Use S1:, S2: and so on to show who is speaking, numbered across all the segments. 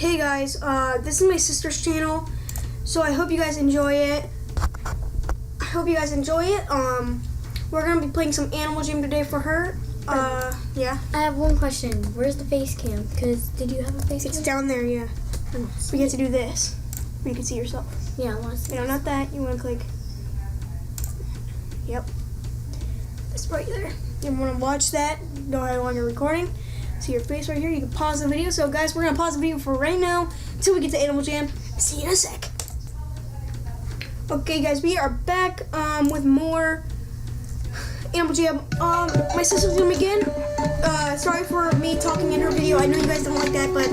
S1: Hey guys, this is my sister's channel, so I hope you guys enjoy it. We're gonna be playing some Animal Jam today for her. Yeah.
S2: I have one question. Where's the face cam? Because did you have a face cam?
S1: It's down there, yeah. We get to do this, where you can see yourself.
S2: Yeah, I want to see.
S1: No, not that. You want to click. Yep. It's right there. You want to watch that? Know how long you're recording? See your face right here. You can pause the video. So guys, we're gonna pause the video for right now until we get to Animal Jam. See you in a sec. Okay, guys, we are back with more Animal Jam. My sister's doing again. Sorry for me talking in her video. I know you guys don't like that, but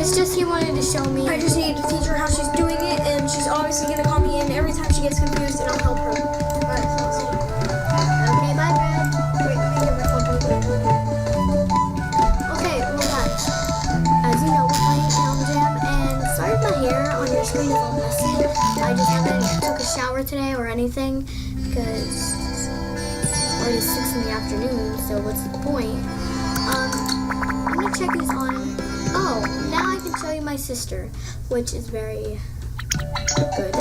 S2: it's just he wanted to show me.
S1: I just need to teach her how she's doing it, and she's obviously gonna call me in every time she gets confused, and I'll help her. Alright, so let's see.
S2: Okay, bye, Brad.
S1: Wait, let me get my phone real
S2: Okay, well guys, as you know, we're playing Animal Jam, and sorry if my hair on your screen is all messy. I just haven't took a shower today or anything, because it's already 6 in the afternoon, so what's the point? I'm gonna check these on. Oh, now I can show you my sister, which is very good.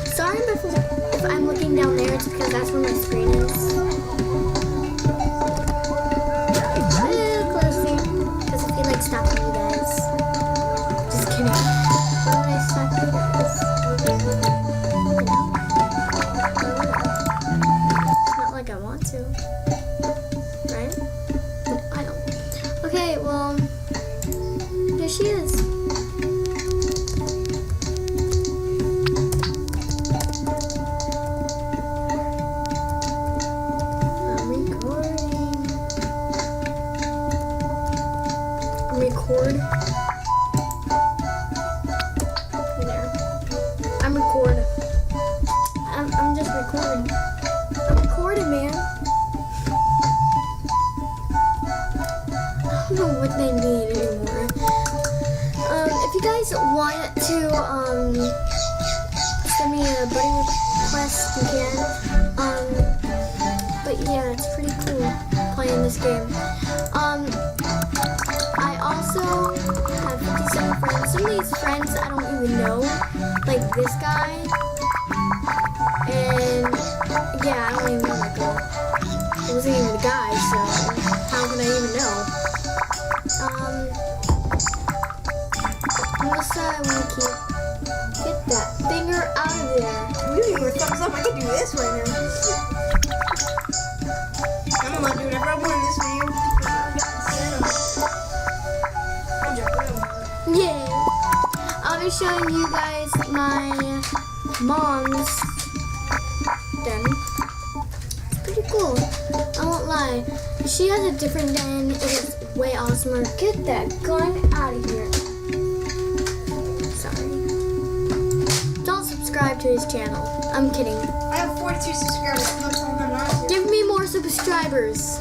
S2: Sorry if I'm looking down there, it's because that's where my screen is. Closely, because I feel like stopping you guys. Just kidding. Why would I stop you guys? It's not like I want to. Right? I don't. Okay, well, here she is. Record. There. I'm record. I'm just recording. I'm recording, man. I don't know what they need anymore. If you guys want to send me a buddy request, you can. But yeah, it's pretty cool playing this game. I also have 57 friends. Some of these friends I don't even know, like this guy, and yeah, I don't even know that girl. It wasn't even a guy, so how can I even know? Unless I want to get that finger out of there.
S1: You need your thumbs up. I can do this right now. I'm gonna do whatever I want in this video.
S2: Yeah, I'll be showing you guys my mom's den. It's pretty cool, I won't lie. She has a different den, it is way awesomer. Get that gun out of here. Sorry. Don't subscribe to his channel. I'm kidding.
S1: I have 42 subscribers. I'm not telling them not to.
S2: Give me more subscribers.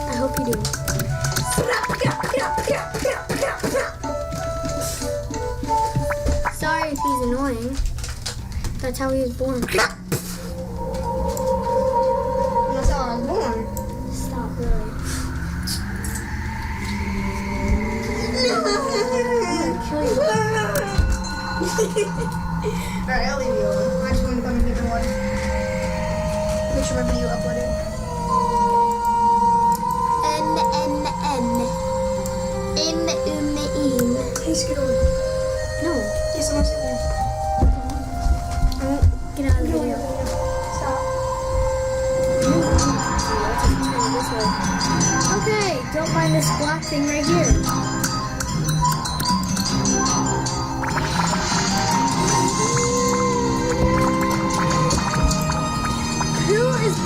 S2: I hope you do. Sorry if he's annoying. That's how he was born.
S1: That's how I was born.
S2: Stop, really. Kill you.
S1: Alright, I'll leave you alone. I just want to come a different one. Make sure my video uploaded. Hey, skid over.
S2: No.
S1: Yes, I'm gonna sit there.
S2: I won't get out of the video.
S1: Stop.
S2: Okay, don't mind this black thing right here. Who is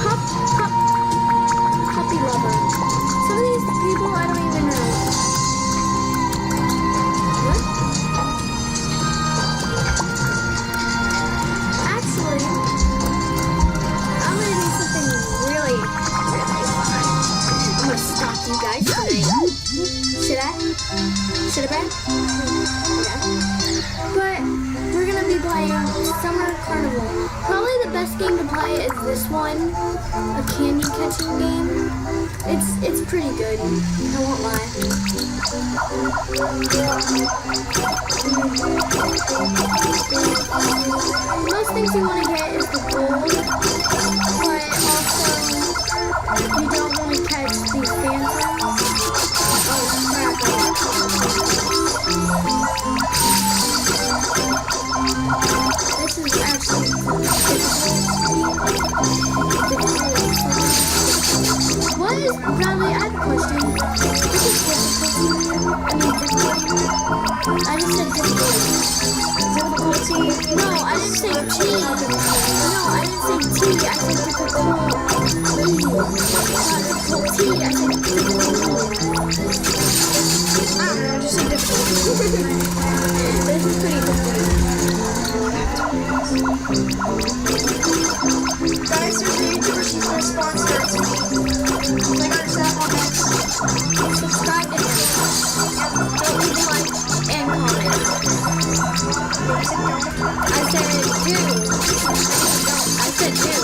S2: puppy lover? Some of these people I don't even know. What? Actually, I'm gonna do something really fun. I'm gonna stop you guys tonight. Should I? Should I? Yeah. But we're gonna be playing Summer Carnival. Probably the best game to play is this one, a candy catching game. It's pretty good. I won't lie. Most things you want to get is the gold, but also you don't want to catch the phantoms. Oh crap! This is actually what is Bradley? I have a question. What is difficulty? I just said difficulty.
S1: Difficulty.
S2: No, I didn't say T. No, I didn't say T. I said difficulty. Not difficulty. I said difficulty.
S1: I don't know, just say difficulty.
S2: This is pretty difficult.
S1: Guys, there's a YouTuber, she's gonna sponsor us. Like our channel next.
S2: Subscribe to him. Don't leave a like and comment. I said do. I said do.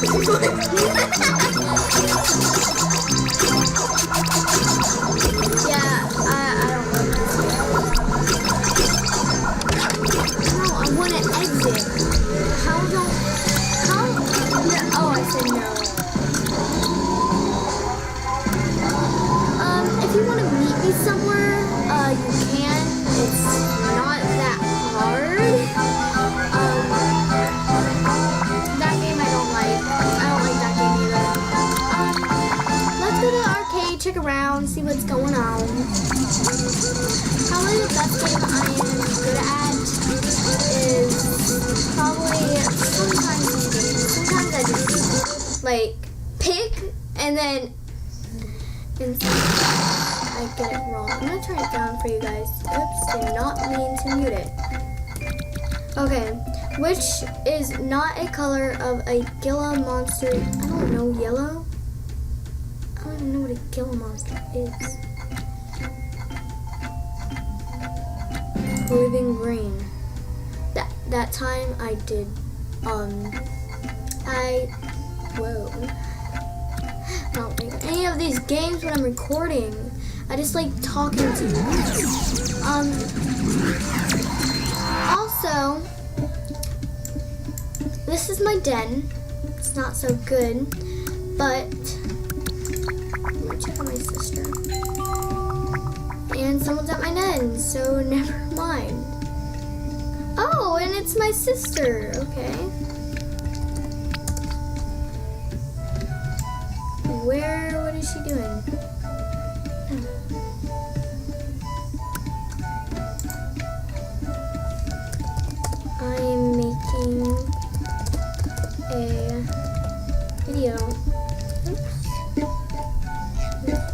S2: What are you talking about? Yeah, I don't like this yet. No, I want to exit. How? No, oh, I said no. If you want to meet me somewhere, you can. It's not that hard. That game I don't like. I don't like that game either. Let's go to the arcade, check around, see what's going on. Probably the best game I am good at is probably sometimes I just like pick and then I get it wrong. I'm gonna turn it down for you guys. Oops, did not mean to mute it. Okay, which is not a color of a Gila monster? I don't know, yellow? I don't even know what a Gila monster is. Living green. That time I did, whoa. I don't think any of these games when I'm recording. I just like talking to you. Also, this is my den. It's not so good, but let me check on my sister. And someone's at my den, so never mind. Oh, and it's my sister. Okay. What is she doing? I am making a video. Oops.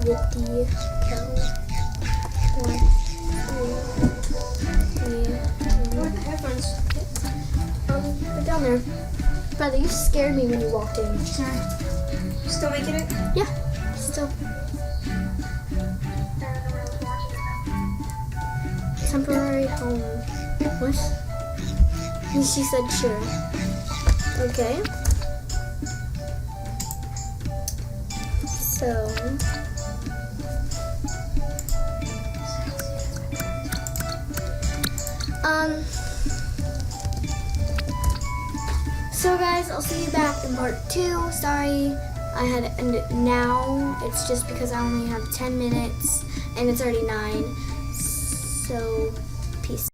S2: With the cow. 1, 2, 3.
S1: Where are the headphones?
S2: They're down there. Brother, you scared me when you walked in.
S1: Sorry. Still making it?
S2: Yeah, still. Temporary home. What? And she said sure. Okay. So. So guys, I'll see you back in part 2. Sorry I had to end it now. It's just because I only have 10 minutes and it's already 9. So, peace.